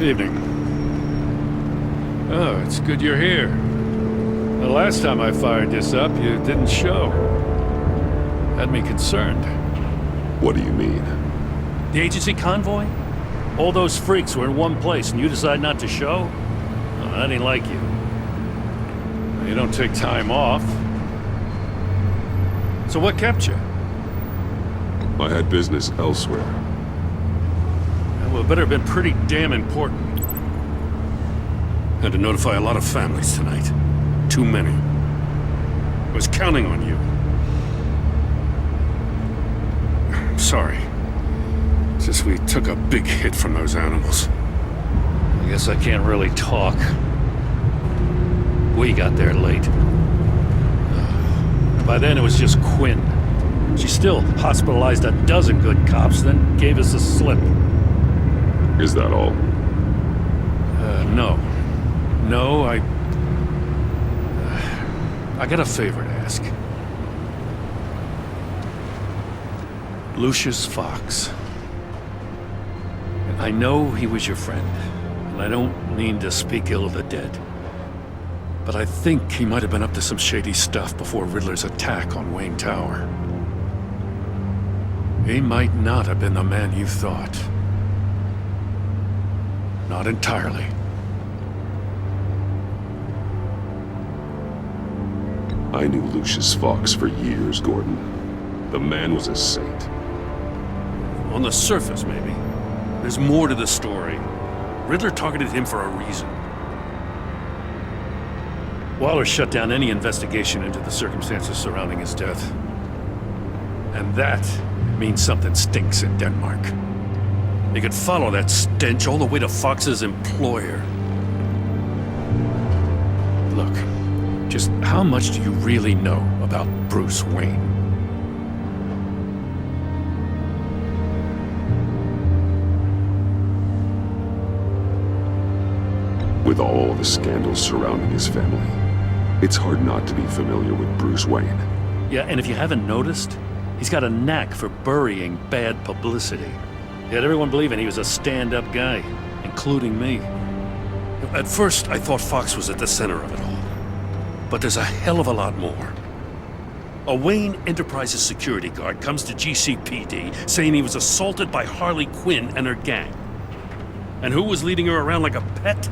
Evening. Oh, it's good you're here. The last time I fired this up, you didn't show. Had me concerned. What do you mean? The agency convoy? All those freaks were in one place and you decide not to show? Oh, that ain't like you. You don't take time off. So what kept you? I had business elsewhere. Well, it better have been pretty damn important. Had to notify a lot of families tonight. Too many. I was counting on you. I'm sorry. It's just we took a big hit from those animals. I guess I can't really talk. We got there late. By then it was just Quinn. She still hospitalized a dozen good cops, then gave us a slip. Is that all? No. No, I got a favor to ask. Lucius Fox. I know he was your friend, and I don't mean to speak ill of the dead. But I think he might have been up to some shady stuff before Riddler's attack on Wayne Tower. He might not have been the man you thought. Not entirely. I knew Lucius Fox for years, Gordon. The man was a saint. On the surface, maybe. There's more to the story. Riddler targeted him for a reason. Waller shut down any investigation into the circumstances surrounding his death. And that means something stinks in Denmark. You could follow that stench all the way to Fox's employer. Look, just how much do you really know about Bruce Wayne? With all the scandals surrounding his family, it's hard not to be familiar with Bruce Wayne. Yeah, and if you haven't noticed, he's got a knack for burying bad publicity. He had everyone believing he was a stand-up guy, including me. At first, I thought Fox was at the center of it all. But there's a hell of a lot more. A Wayne Enterprises security guard comes to GCPD saying he was assaulted by Harley Quinn and her gang. And who was leading her around like a pet?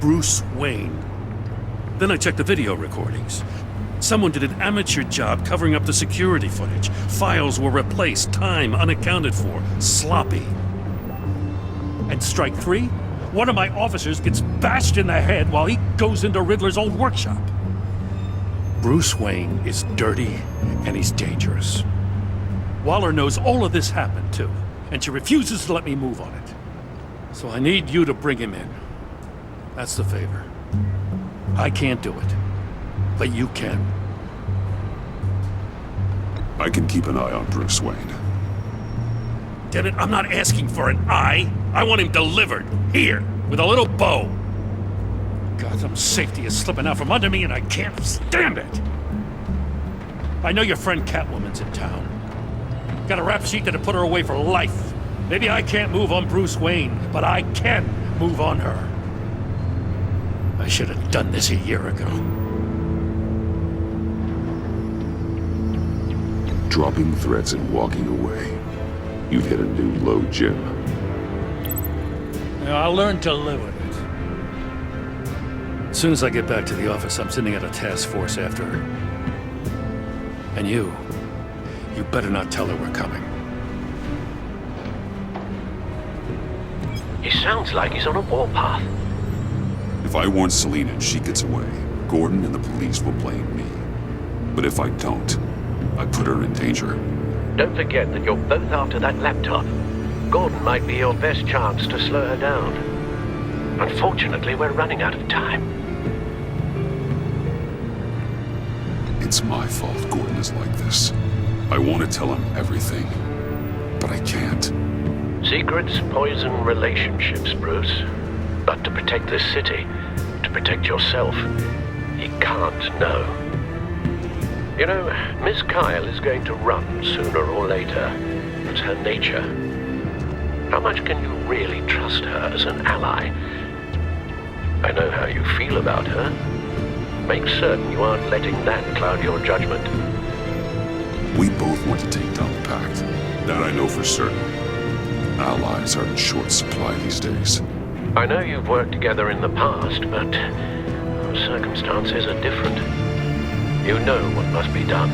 Bruce Wayne. Then I checked the video recordings. Someone did an amateur job covering up the security footage. Files were replaced, time unaccounted for, sloppy. And strike three? One of my officers gets bashed in the head while he goes into Riddler's old workshop. Bruce Wayne is dirty and he's dangerous. Waller knows all of this happened too, and she refuses to let me move on it. So I need you to bring him in. That's the favor. I can't do it, but you can. I can keep an eye on Bruce Wayne. Damn it, I'm not asking for an eye. I want him delivered, here, with a little bow. God, some safety is slipping out from under me and I can't stand it. I know your friend Catwoman's in town. Got a rap sheet that'll put her away for life. Maybe I can't move on Bruce Wayne, but I can move on her. I should have done this a year ago. Dropping threats and walking away. You've hit a new low, Jim. I'll learn to live with it. As soon as I get back to the office, I'm sending out a task force after her. And you better not tell her we're coming. He sounds like he's on a warpath. If I warn Selina and she gets away, Gordon and the police will blame me. But if I don't, I put her in danger. Don't forget that you're both after that laptop. Gordon might be your best chance to slow her down. Unfortunately, we're running out of time. It's my fault Gordon is like this. I want to tell him everything, but I can't. Secrets poison relationships, Bruce. But to protect this city, to protect yourself, he can't know. You know, Miss Kyle is going to run sooner or later. It's her nature. How much can you really trust her as an ally? I know how you feel about her. Make certain you aren't letting that cloud your judgment. We both want to take down the Pact. That I know for certain. Allies are in short supply these days. I know you've worked together in the past, but circumstances are different. You know what must be done.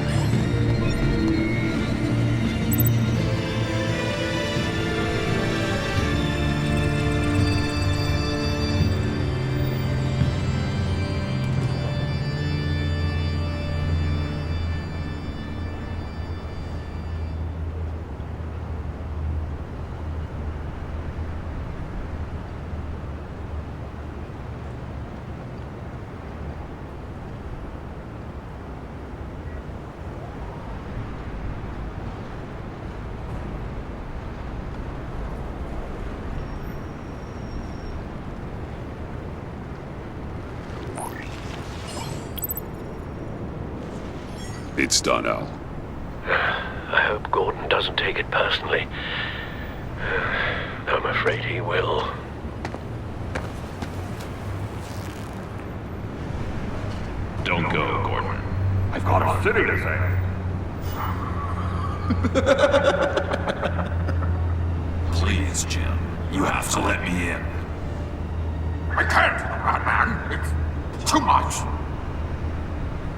It's done, Al. I hope Gordon doesn't take it personally. I'm afraid he will. Don't go, Gordon. I've got a city to save. Please, Jim. You have to let me in. I can't, Batman. It's too much.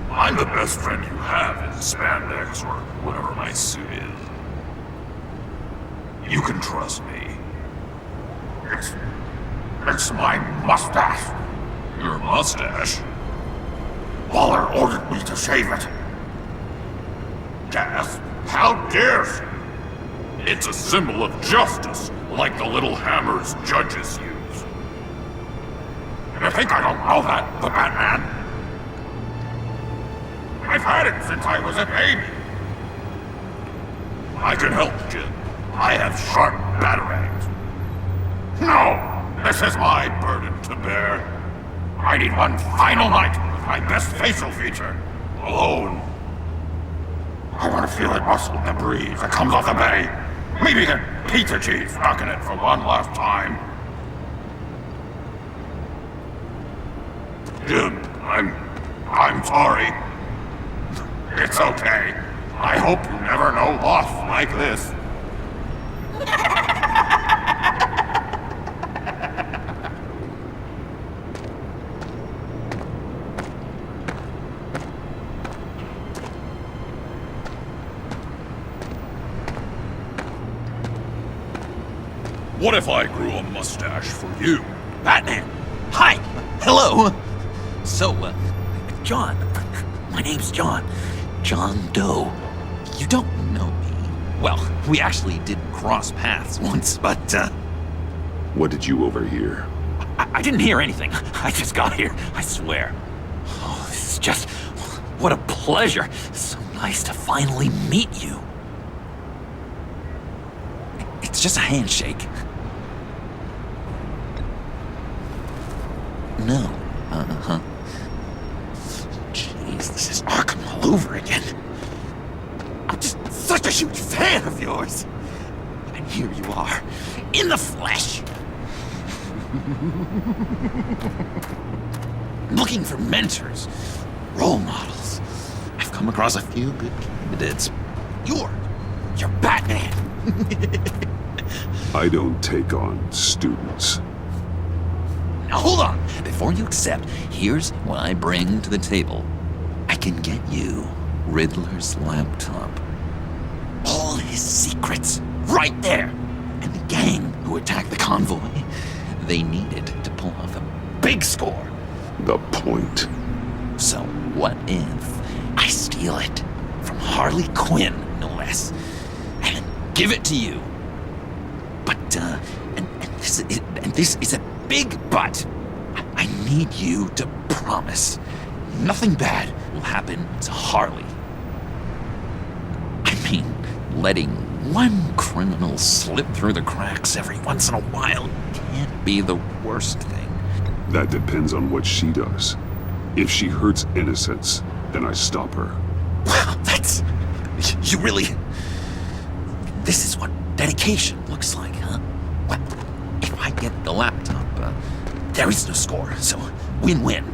I'm the best friend you have in spandex or whatever my suit is. You can trust me. It's my mustache. Your mustache? Waller ordered me to shave it. Death? How dare she? It's a symbol of justice, like the little hammers judges use. You think I don't know that, the Batman? I've had it since I was a baby. I can help, Jim. I have sharp batarangs. No! This is my burden to bear. I need one final night with my best facial feature. Alone. I want to feel it rustle in the breeze that comes off the bay. Maybe get pizza cheese stuck in it for one last time. Jim, I'm sorry. It's okay. I hope you never know loss like this. What if I grew a mustache for you? Batman! Hi! Hello! So, John. My name's John. John Doe. You don't know me. Well, we actually did cross paths once, but, What did you overhear? I didn't hear anything. I just got here, I swear. Oh, this is just... What a pleasure. So nice to finally meet you. It's just a handshake. No. Uh-huh. Jeez, this is Arkham all over again. I'm just such a huge fan of yours. And here you are, in the flesh. Looking for mentors, role models. I've come across a few good candidates. You're Batman. I don't take on students. Now hold on. Before you accept, here's what I bring to the table. I can get you Riddler's laptop. All his secrets, right there. And the gang who attacked the convoy, they needed to pull off a big score. The point. So what if I steal it from Harley Quinn, no less, and give it to you? But, and this is a big but. I need you to promise nothing bad will happen to Harley. I mean, letting one criminal slip through the cracks every once in a while can't be the worst thing. That depends on what she does. If she hurts innocents, then I stop her. Wow, that's... You really... This is what dedication looks like, huh? get the laptop. There is no score, so win-win.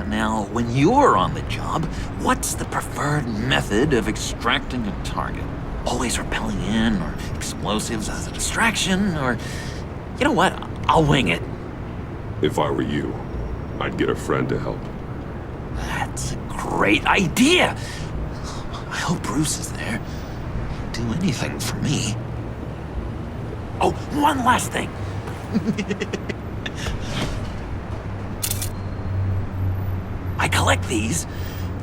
Now, when you're on the job, what's the preferred method of extracting a target? Always rappelling in, or explosives as a distraction, or... You know what? I'll wing it. If I were you, I'd get a friend to help. That's a great idea! I hope Bruce is there. He'd do anything for me. Oh, one last thing! I collect these.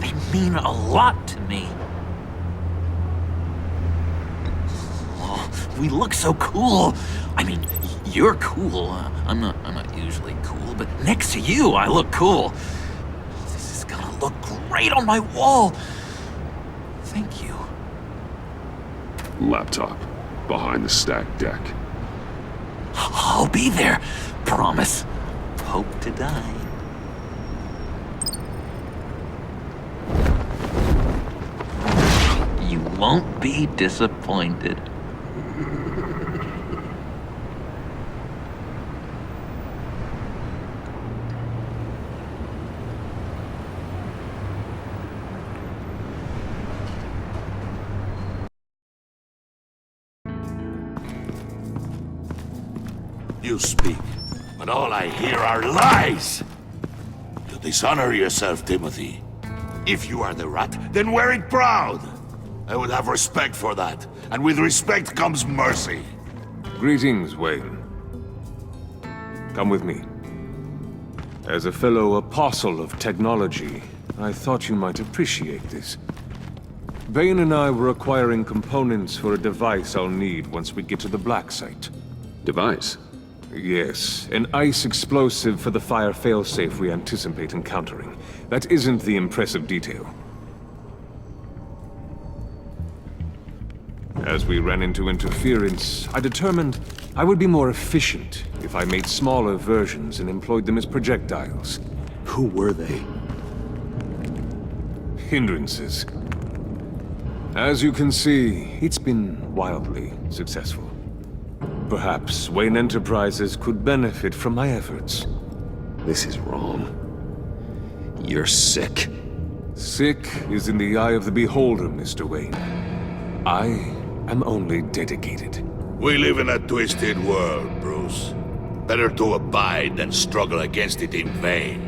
They mean a lot to me. Oh, we look so cool. I mean, you're cool. I'm not usually cool, but next to you, I look cool. This is gonna look great on my wall. Thank you. Laptop. Behind the stacked deck. I'll be there. Promise. Hope to die. You won't be disappointed. You speak, but all I hear are lies! You dishonor yourself, Timothy. If you are the rat, then wear it proud! I would have respect for that, and with respect comes mercy. Greetings, Wayne. Come with me. As a fellow apostle of technology, I thought you might appreciate this. Bane and I were acquiring components for a device I'll need once we get to the Black Site. Device? Yes, an ice explosive for the fire failsafe we anticipate encountering. That isn't the impressive detail. As we ran into interference, I determined I would be more efficient if I made smaller versions and employed them as projectiles. Who were they? Hindrances. As you can see, it's been wildly successful. Perhaps Wayne Enterprises could benefit from my efforts. This is wrong. You're sick. Sick is in the eye of the beholder, Mr. Wayne. I am only dedicated. We live in a twisted world, Bruce. Better to abide than struggle against it in vain.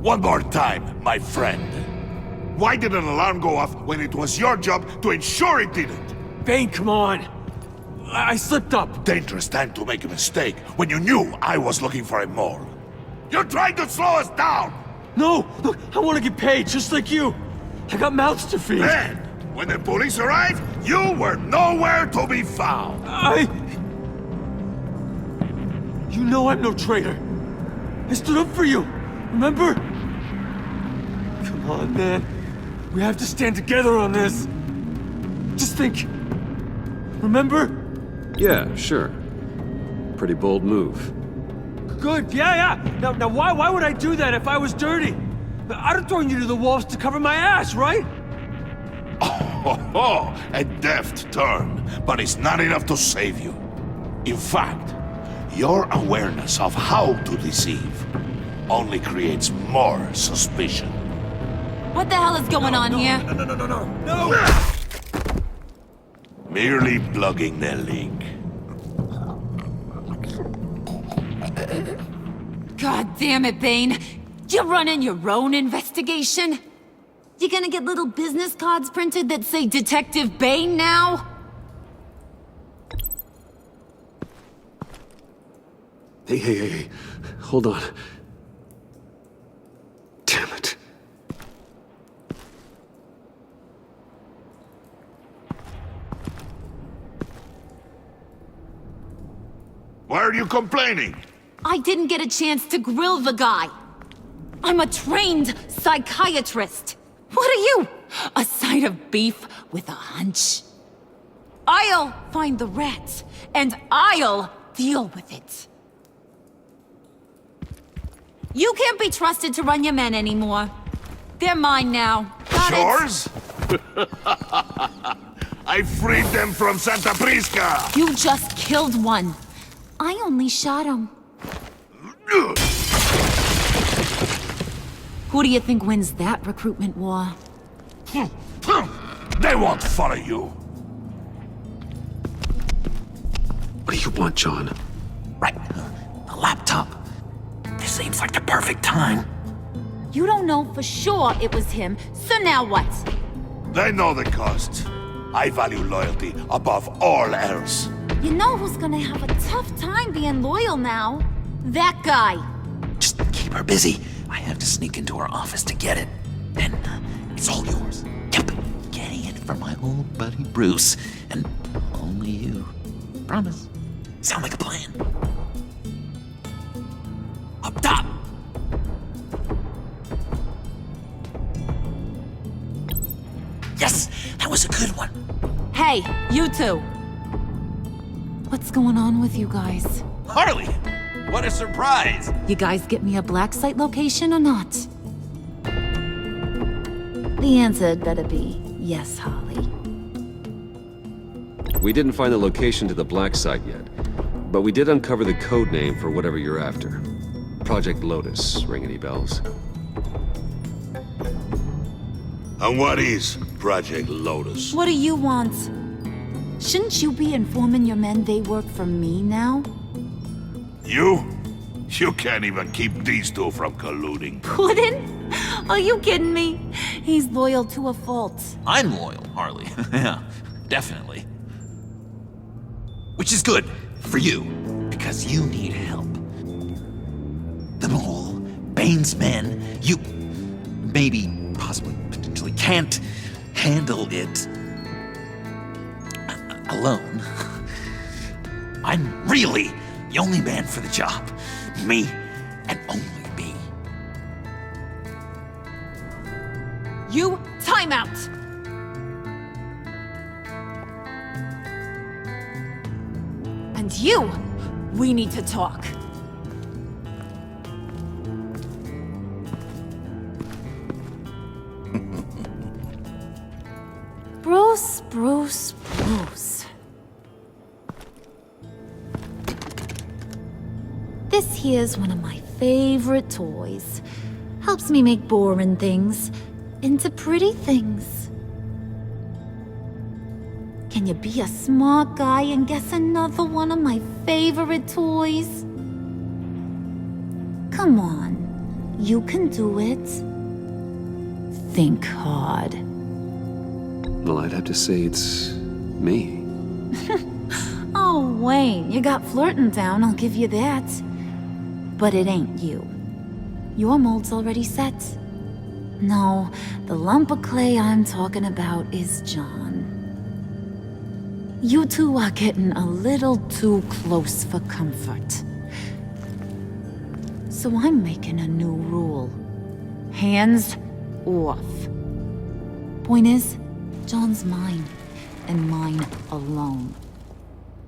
One more time, my friend. Why did an alarm go off when it was your job to ensure it didn't? Bane, come on! I slipped up! Dangerous time to make a mistake when you knew I was looking for a mole. You're trying to slow us down! No! Look, I want to get paid, just like you! I got mouths to feed! Then, when the police arrived, you were nowhere to be found! You know I'm no traitor! I stood up for you, remember? Come on, man. We have to stand together on this! Just think... Remember? Yeah, sure. Pretty bold move. Good, yeah. Now why would I do that if I was dirty? I'd have thrown you to the wolves to cover my ass, right? Oh, a deft turn, but it's not enough to save you. In fact, your awareness of how to deceive only creates more suspicion. What the hell is going on here? No! Merely plugging the leak. God damn it, Bane. You're running your own investigation? You gonna get little business cards printed that say Detective Bane now? Hey. Hold on. Damn it. Why are you complaining? I didn't get a chance to grill the guy. I'm a trained psychiatrist. What are you? A side of beef with a hunch? I'll find the rats, and I'll deal with it. You can't be trusted to run your men anymore. They're mine now. Got it? Yours? I freed them from Santa Prisca! You just killed one. I only shot him. Who do you think wins that recruitment war? They won't follow you. What do you want, John? Right, the laptop. This seems like the perfect time. You don't know for sure it was him, so now what? They know the cost. I value loyalty above all else. You know who's gonna have a tough time being loyal now? That guy. Just keep her busy. I have to sneak into her office to get it. And it's all yours. Yep, getting it from my old buddy Bruce. And only you. Promise. Sound like a plan. Up top! Yes, that was a good one. Hey, you two. What's going on with you guys? Harley, what a surprise. You guys get me a black site location or not? The answer had better be yes, Holly. We didn't find the location to the black site yet, but we did uncover the code name for whatever you're after. Project Lotus. Ring any bells? And what is Project Lotus? What do you want? Shouldn't you be informing your men they work for me now? You? You can't even keep these two from colluding. Puddin'? Are you kidding me? He's loyal to a fault. I'm loyal, Harley. Yeah, definitely. Which is good for you, because you need help. The Mole, Bane's men, you maybe, possibly, potentially can't handle it alone. I'm really the only man for the job. Me and only me. You time out! And you, we need to talk. Bruce. This here's one of my favorite toys. Helps me make boring things into pretty things. Can you be a smart guy and guess another one of my favorite toys? Come on, you can do it. Think hard. Well, I'd have to say it's me. Oh, Wayne, you got flirting down, I'll give you that. But it ain't you. Your mold's already set. No, the lump of clay I'm talking about is John. You two are getting a little too close for comfort. So I'm making a new rule. Hands off. Point is, John's mine, and mine alone.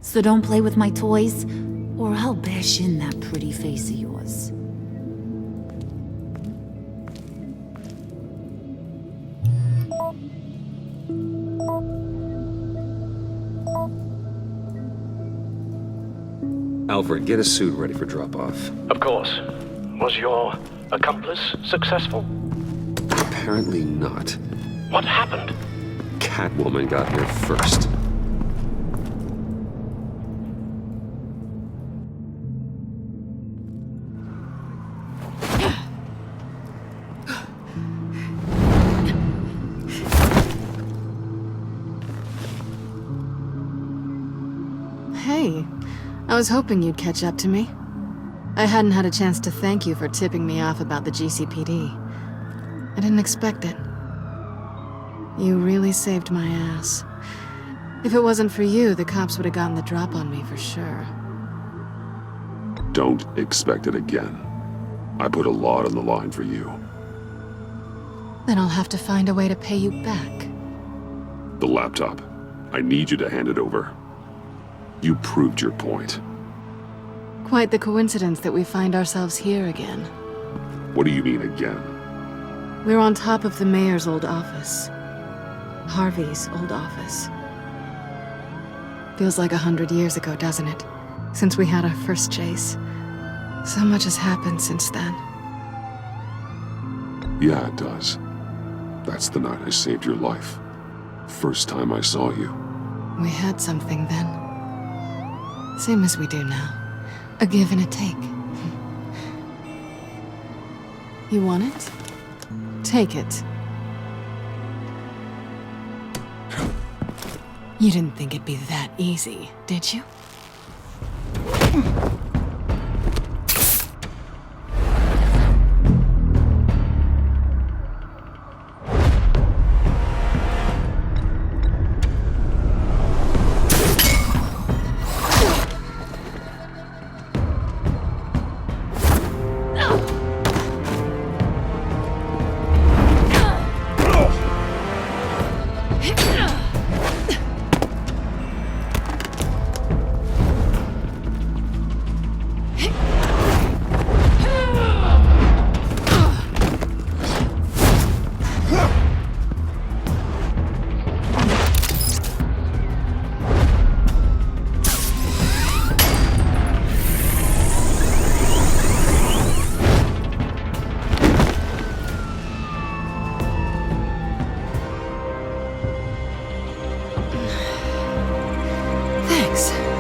So don't play with my toys, or I'll bash in that pretty face of yours. Alfred, get a suit ready for drop-off. Of course. Was your accomplice successful? Apparently not. What happened? Catwoman got here first. Hey, I was hoping you'd catch up to me. I hadn't had a chance to thank you for tipping me off about the GCPD. I didn't expect it. You really saved my ass. If it wasn't for you, the cops would have gotten the drop on me for sure. Don't expect it again. I put a lot on the line for you. Then I'll have to find a way to pay you back. The laptop. I need you to hand it over. You proved your point. Quite the coincidence that we find ourselves here again. What do you mean again? We're on top of the mayor's old office. Harvey's old office. Feels like 100 years ago, doesn't it? Since we had our first chase. So much has happened since then. Yeah, it does. That's the night I saved your life. First time I saw you. We had something then. Same as we do now. A give and a take. You want it? Take it. You didn't think it'd be that easy, did you?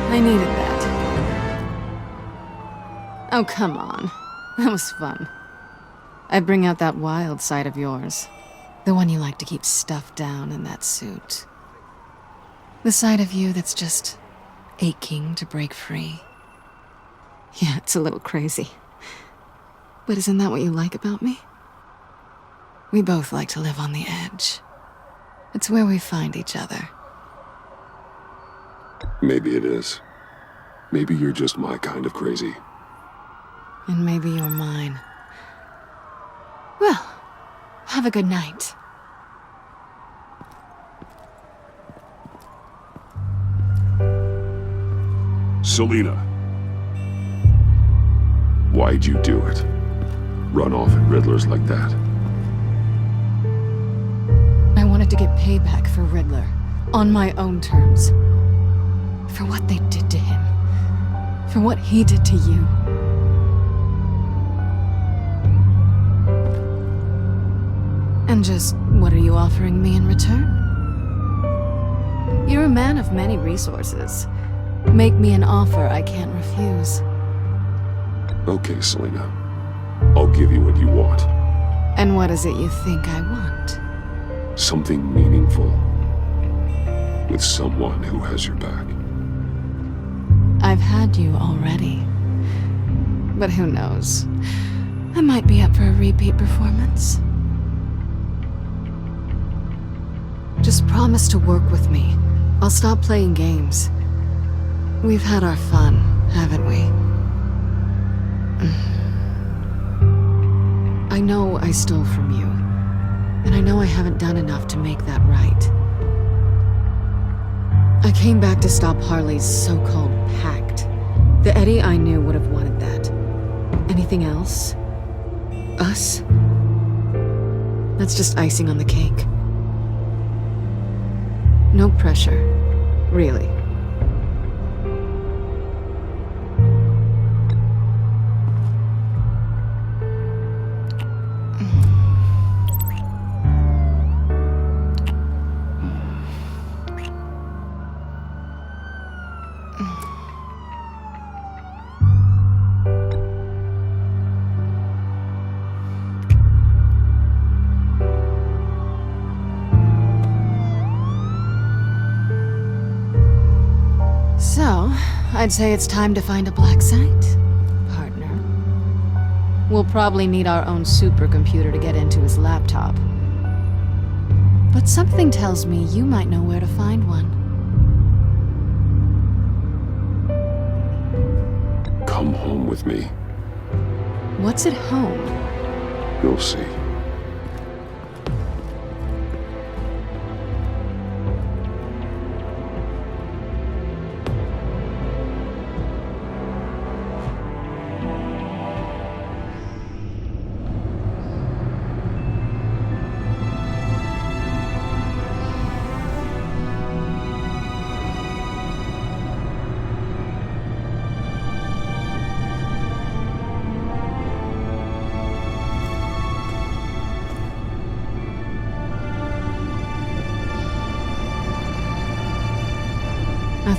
I needed that. Oh, come on. That was fun. I'd bring out that wild side of yours. The one you like to keep stuffed down in that suit. The side of you that's just aching to break free. Yeah, it's a little crazy. But isn't that what you like about me? We both like to live on the edge. It's where we find each other. Maybe it is. Maybe you're just my kind of crazy. And maybe you're mine. Well, have a good night. Selina. Why'd you do it? Run off at Riddlers like that? I wanted to get payback for Riddler. On my own terms. For what they did to him. For what he did to you. And just what are you offering me in return? You're a man of many resources. Make me an offer I can't refuse. Okay, Selina. I'll give you what you want. And what is it you think I want? Something meaningful. With someone who has your back. I've had you already. But who knows? I might be up for a repeat performance. Just promise to work with me. I'll stop playing games. We've had our fun, haven't we? I know I stole from you. And I know I haven't done enough to make that right. I came back to stop Harley's so-called pact. The Eddie I knew would have wanted that. Anything else? Us? That's just icing on the cake. No pressure. Really. So, I'd say it's time to find a black site, partner. We'll probably need our own supercomputer to get into his laptop. But something tells me you might know where to find one. Come home with me. What's at home? You'll see.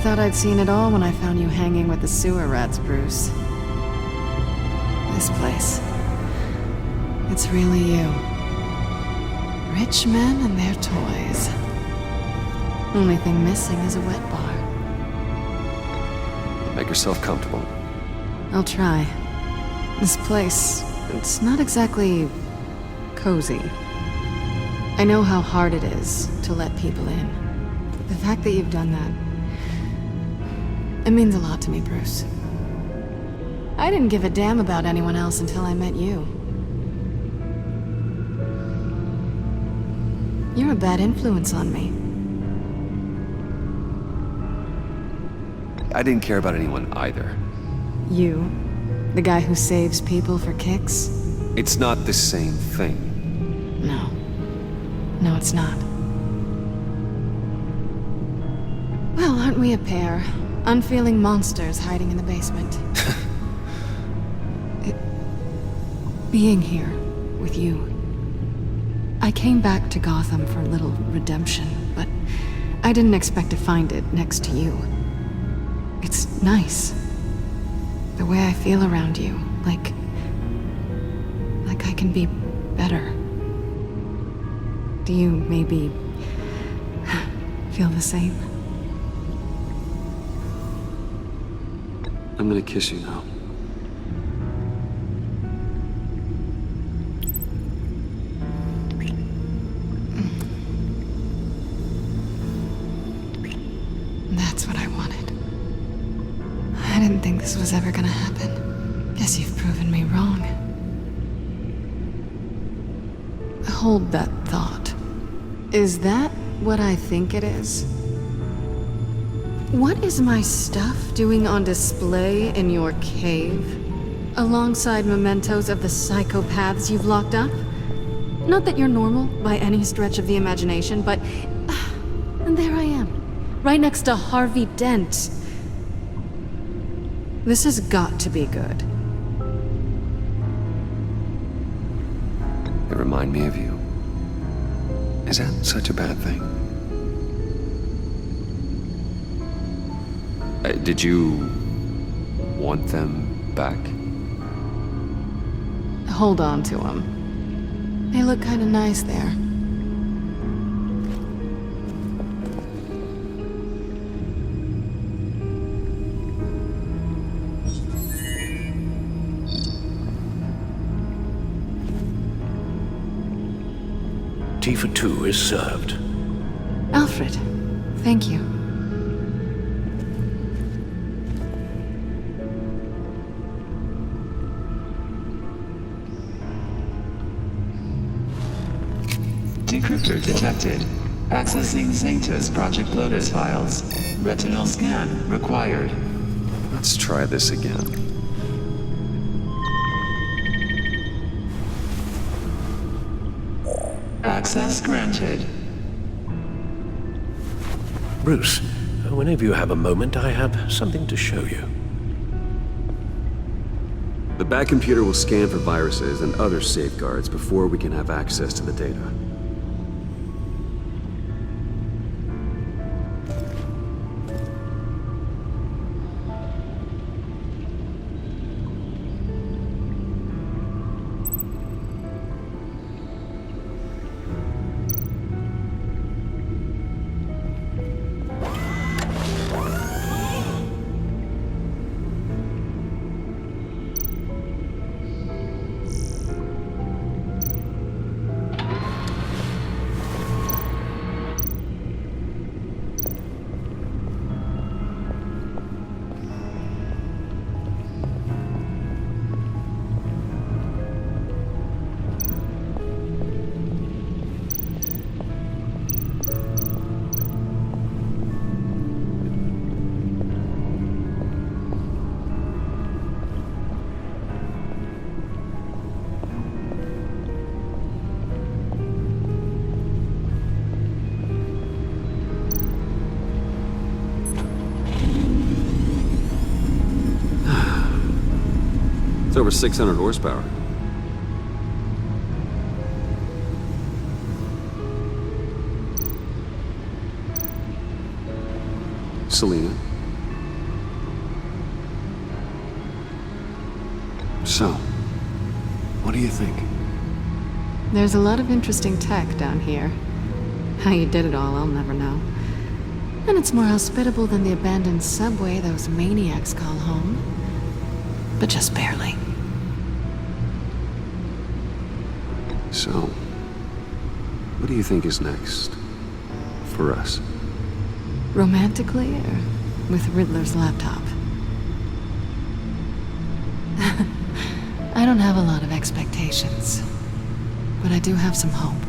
thought I'd seen it all when I found you hanging with the sewer rats, Bruce. This place. It's really you. Rich men and their toys. Only thing missing is a wet bar. Make yourself comfortable. I'll try. This place, it's not exactly cozy. I know how hard it is to let people in. The fact that you've done that, it means a lot to me, Bruce. I didn't give a damn about anyone else until I met you. You're a bad influence on me. I didn't care about anyone either. You? The guy who saves people for kicks? It's not the same thing. No. No, it's not. Well, aren't we a pair? Unfeeling monsters hiding in the basement. Being here with you. I came back to Gotham for a little redemption, but I didn't expect to find it next to you. It's nice. The way I feel around you, like I can be better. Do you maybe feel the same? I'm gonna kiss you now. That's what I wanted. I didn't think this was ever gonna happen. Guess you've proven me wrong. Hold that thought. Is that what I think it is? What is my stuff doing on display in your cave? Alongside mementos of the psychopaths you've locked up? Not that you're normal by any stretch of the imagination, but... and there I am, right next to Harvey Dent. This has got to be good. They remind me of you. Is that such a bad thing? Did you want them back? Hold on to them. They look kind of nice there. Tea for two is served. Alfred, thank you. Decryptor detected. Accessing Sanctus Project Lotus files. Retinal scan required. Let's try this again. Access granted. Bruce, whenever you have a moment, I have something to show you. The back computer will scan for viruses and other safeguards before we can have access to the data. It's over 600 horsepower. Selina, So, what do you think? There's a lot of interesting tech down here. How you did it all, I'll never know. And it's more hospitable than the abandoned subway those maniacs call home. But just barely. So, what do you think is next? For us? Romantically, or with Riddler's laptop? I don't have a lot of expectations, but I do have some hope.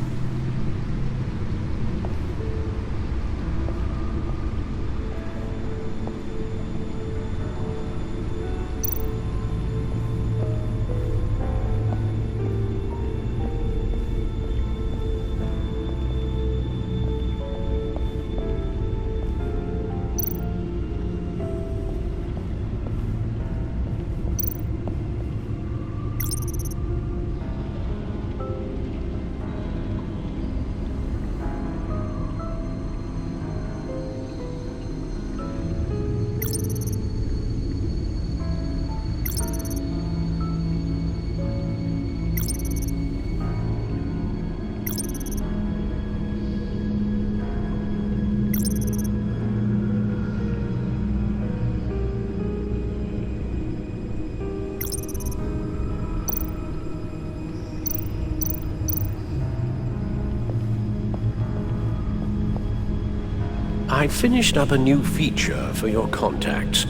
I finished up a new feature for your contacts.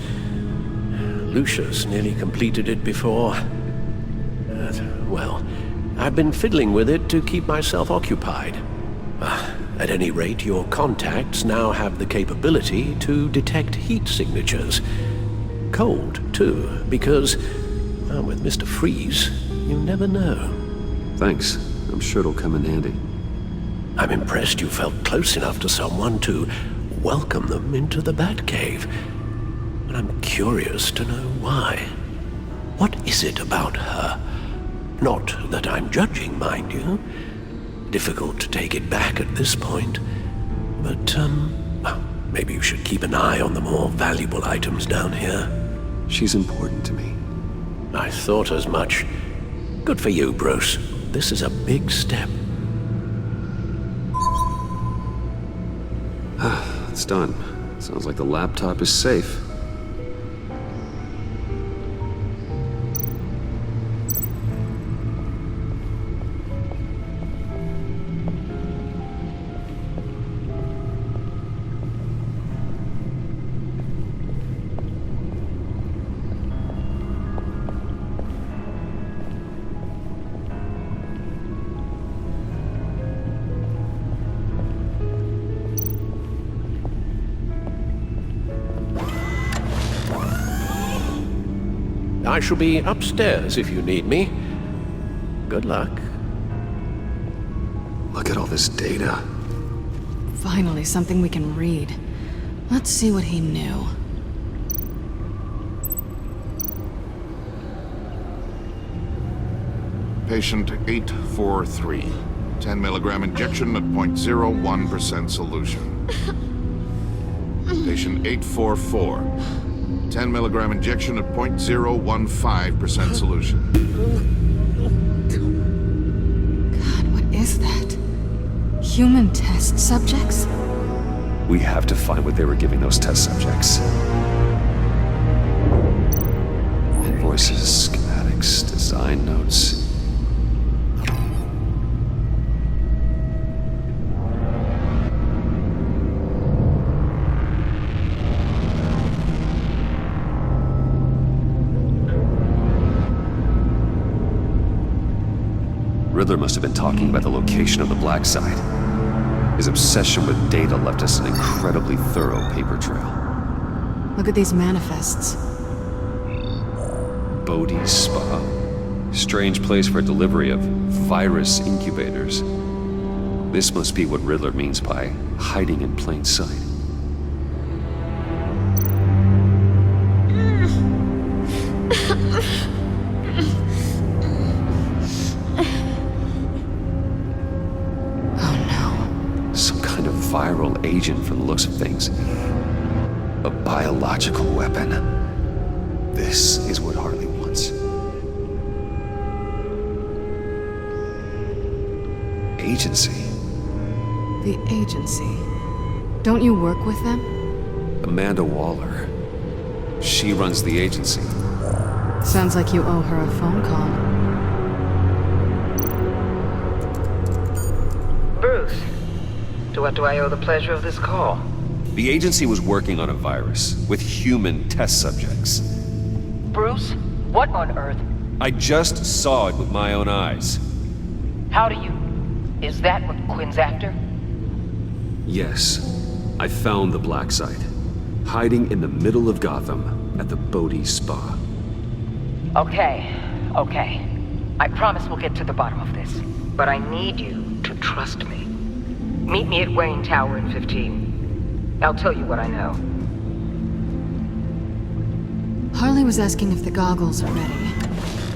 Lucius nearly completed it before. Well, I've been fiddling with it to keep myself occupied. At any rate, your contacts now have the capability to detect heat signatures. Cold, too, because, well, with Mr. Freeze, you never know. Thanks. I'm sure it'll come in handy. I'm impressed you felt close enough to someone to welcome them into the Batcave. But I'm curious to know why. What is it about her? Not that I'm judging, mind you. Difficult to take it back at this point. But, well, maybe you should keep an eye on the more valuable items down here. She's important to me. I thought as much. Good for you, Bruce. This is a big step. It's done. Sounds like the laptop is safe. I shall be upstairs if you need me. Good luck. Look at all this data. Finally, something we can read. Let's see what he knew. Patient 843. 10 milligram injection at 0.01% solution. Patient 844. 10 milligram injection at 0.015% solution. God, what is that? Human test subjects? We have to find what they were giving those test subjects. Invoices, schematics, design notes. Riddler must have been talking about the location of the Black Site. His obsession with data left us an incredibly thorough paper trail. Look at these manifests. Bodhi's Spa. Strange place for delivery of virus incubators. This must be what Riddler means by hiding in plain sight. Viral agent from the looks of things. A biological weapon. This is what Harley wants. agency. The agency. Don't you work with them? Amanda Waller. She runs the agency. Sounds like you owe her a phone call. Bruce, to what do I owe the pleasure of this call? The agency was working on a virus with human test subjects. Bruce, what on earth? I just saw it with my own eyes. How do you... Is that what Quinn's after? Yes. I found the black site, hiding in the middle of Gotham at the Bodhi Spa. Okay. I promise we'll get to the bottom of this. But I need you to trust me. Meet me at Wayne Tower in 15. I'll tell you what I know. Harley was asking if the goggles are ready.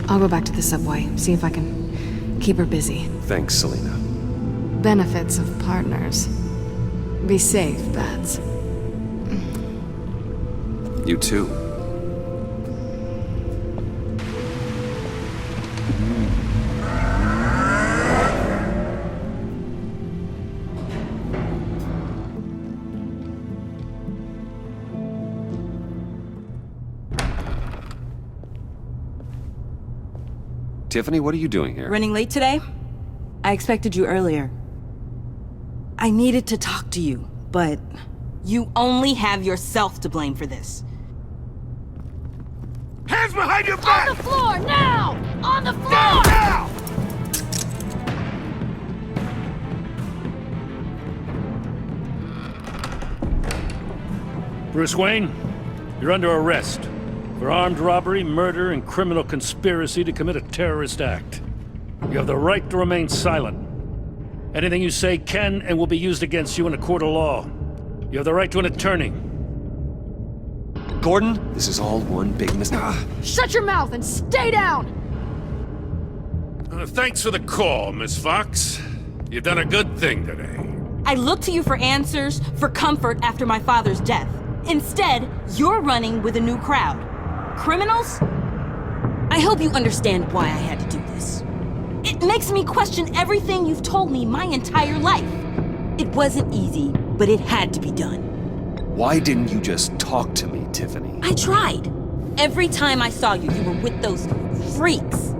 I'll go back to the subway, see if I can keep her busy. Thanks, Selina. Benefits of partners. Be safe, Bats. You too. Tiffany, what are you doing here? Running late today? I expected you earlier. I needed to talk to you, but you only have yourself to blame for this. Hands behind your back! On the floor, now! On the floor! Now! Bruce Wayne, you're under arrest for armed robbery, murder, and criminal conspiracy to commit a terrorist act. You have the right to remain silent. Anything you say can and will be used against you in a court of law. You have the right to an attorney. Gordon, this is all one big mistake. Shut your mouth and stay down! Thanks for the call, Miss Fox. You've done a good thing today. I looked to you for answers, for comfort after my father's death. Instead, you're running with a new crowd. Criminals? I hope you understand why I had to do this. It makes me question everything you've told me my entire life. It wasn't easy, but it had to be done. Why didn't you just talk to me, Tiffany? I tried. Every time I saw you, you were with those freaks.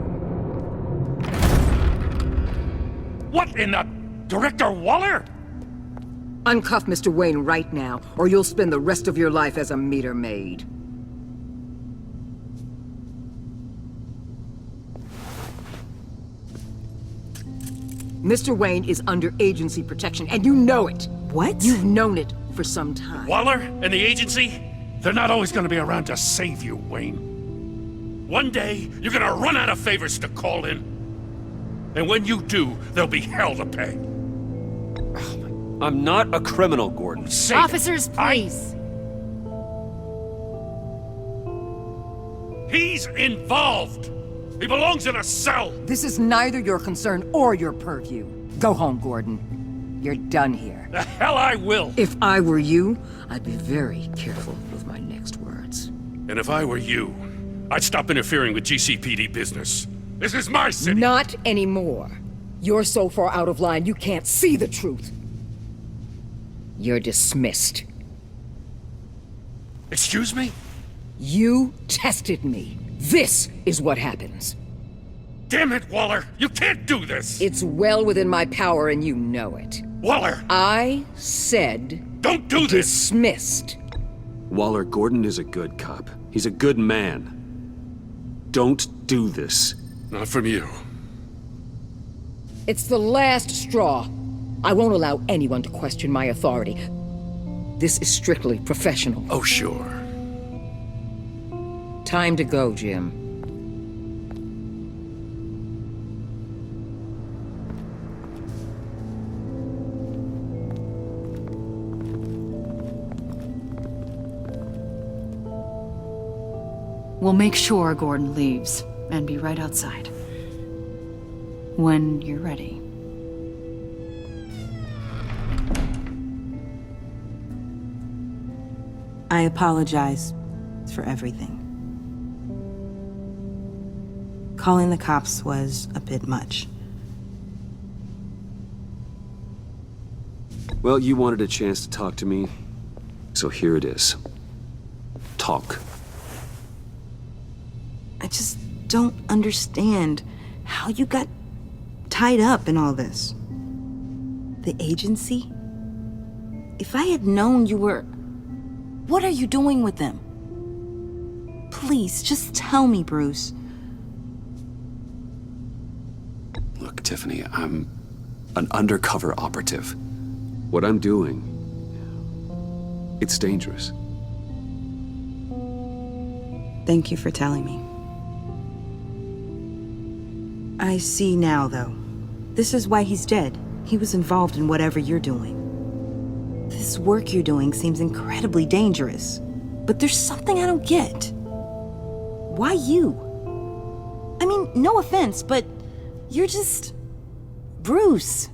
What in the... Director Waller? Uncuff Mr. Wayne right now, or you'll spend the rest of your life as a meter maid. Mr. Wayne is under agency protection, and you know it. What? You've known it for some time. Waller and the agency? They're not always gonna be around to save you, Wayne. One day, you're gonna run out of favors to call in. And when you do, there'll be hell to pay. I'm not a criminal, Gordon. Say Officers, please. He's involved. He belongs in a cell. This is neither your concern or your purview. Go home, Gordon. You're done here. The hell I will. If I were you, I'd be very careful with my next words. And if I were you, I'd stop interfering with GCPD business. This is my city. Not anymore. You're so far out of line, you can't see the truth. You're dismissed. Excuse me? You tested me. This is what happens. Damn it, Waller! You can't do this! It's well within my power and you know it. Waller! I said... Don't do this! Dismissed. Waller, Gordon is a good cop. He's a good man. Don't do this. Not from you. It's the last straw. I won't allow anyone to question my authority. This is strictly professional. Oh, sure. Time to go, Jim. We'll make sure Gordon leaves, and be right outside. When you're ready. I apologize for everything. Calling the cops was a bit much. Well, you wanted a chance to talk to me, so here it is. Talk. I just don't understand how you got tied up in all this. The agency? If I had known you were... What are you doing with them? Please, just tell me, Bruce. Look, Tiffany, I'm an undercover operative. What I'm doing, it's dangerous. Thank you for telling me. I see now, though. This is why he's dead. He was involved in whatever you're doing. This work you're doing seems incredibly dangerous. But there's something I don't get. Why you? I mean, no offense, but you're just... Bruce.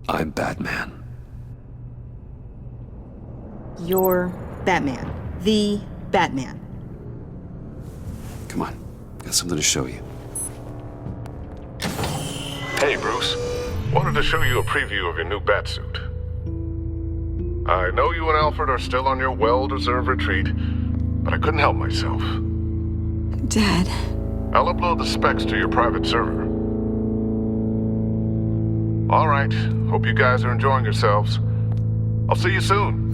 I'm Batman. You're Batman. The Batman. Come on, got something to show you. Hey, Bruce. Wanted to show you a preview of your new Batsuit. I know you and Alfred are still on your well-deserved retreat, but I couldn't help myself. Dad. I'll upload the specs to your private server. All right. Hope you guys are enjoying yourselves. I'll see you soon.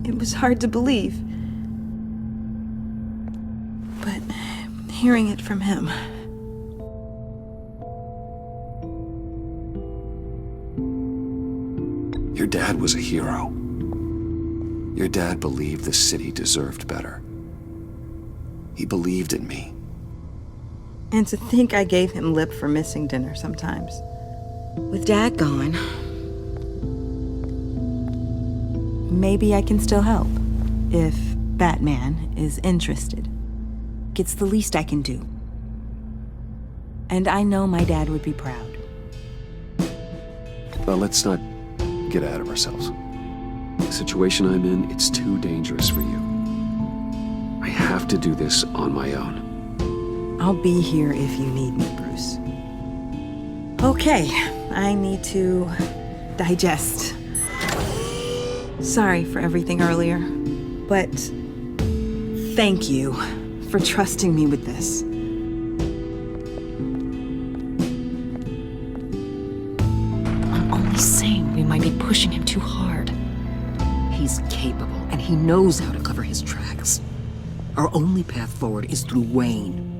It was hard to believe. But hearing it from him... Your dad was a hero. Your dad believed the city deserved better. He believed in me. And to think I gave him lip for missing dinner sometimes. With Dad gone, maybe I can still help. If Batman is interested. It's the least I can do. And I know my dad would be proud. Well, let's not get ahead of ourselves. The situation I'm in, it's too dangerous for you. I have to do this on my own. I'll be here if you need me, Bruce. Okay, I need to digest. Sorry for everything earlier, but thank you for trusting me with this. I'm only saying we might be pushing him too hard. He's capable, and he knows how to cover his tracks. Our only path forward is through Wayne.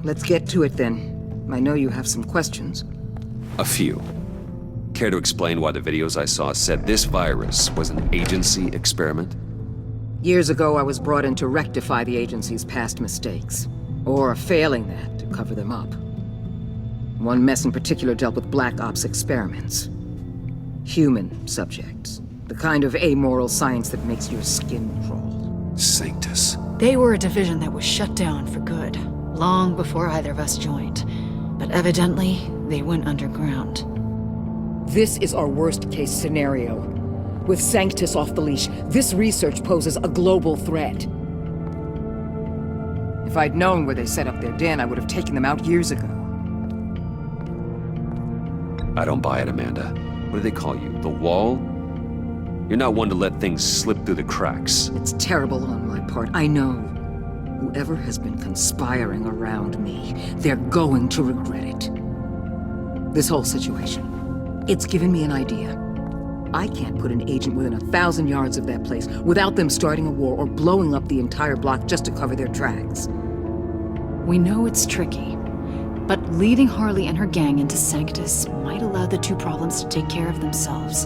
Let's get to it then. I know you have some questions. A few. Care to explain why the videos I saw said this virus was an agency experiment? Years ago, I was brought in to rectify the agency's past mistakes. Or failing that, to cover them up. One mess in particular dealt with Black Ops experiments. Human subjects. The kind of amoral science that makes your skin crawl. Sanctus. They were a division that was shut down for good, long before either of us joined. But evidently, they went underground. This is our worst-case scenario. With Sanctus off the leash, this research poses a global threat. If I'd known where they set up their den, I would have taken them out years ago. I don't buy it, Amanda. What do they call you? The Wall? You're not one to let things slip through the cracks. It's terrible on my part, I know. Whoever has been conspiring around me, they're going to regret it. This whole situation, it's given me an idea. I can't put an agent within 1,000 yards of that place without them starting a war or blowing up the entire block just to cover their tracks. We know it's tricky, but leading Harley and her gang into Sanctus might allow the two problems to take care of themselves.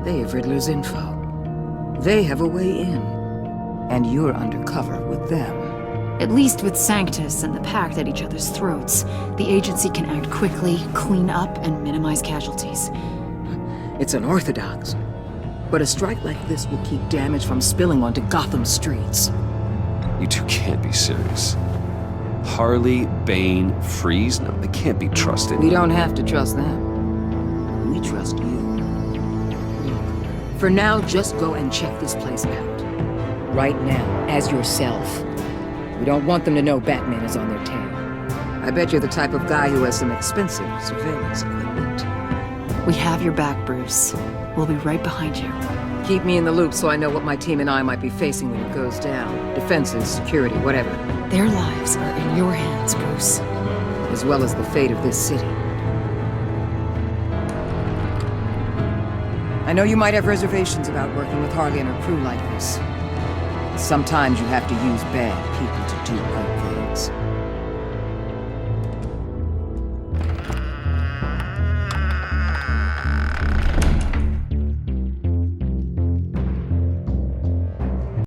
They have Riddler's info. They have a way in. And you're undercover with them. At least with Sanctus and the Pact at each other's throats, the agency can act quickly, clean up, and minimize casualties. It's unorthodox. But a strike like this will keep damage from spilling onto Gotham streets. You two can't be serious. Harley, Bane, Freeze? No, they can't be trusted. We don't have to trust them. We trust you. For now, just go and check this place out. right now, as yourself. We don't want them to know Batman is on their tail. I bet you're the type of guy who has some expensive surveillance equipment. We have your back, Bruce. We'll be right behind you. Keep me in the loop so I know what my team and I might be facing when it goes down. Defenses, security, whatever. Their lives are in your hands, Bruce. As well as the fate of this city. I know you might have reservations about working with Harley and her crew like this. Sometimes you have to use bad people to do good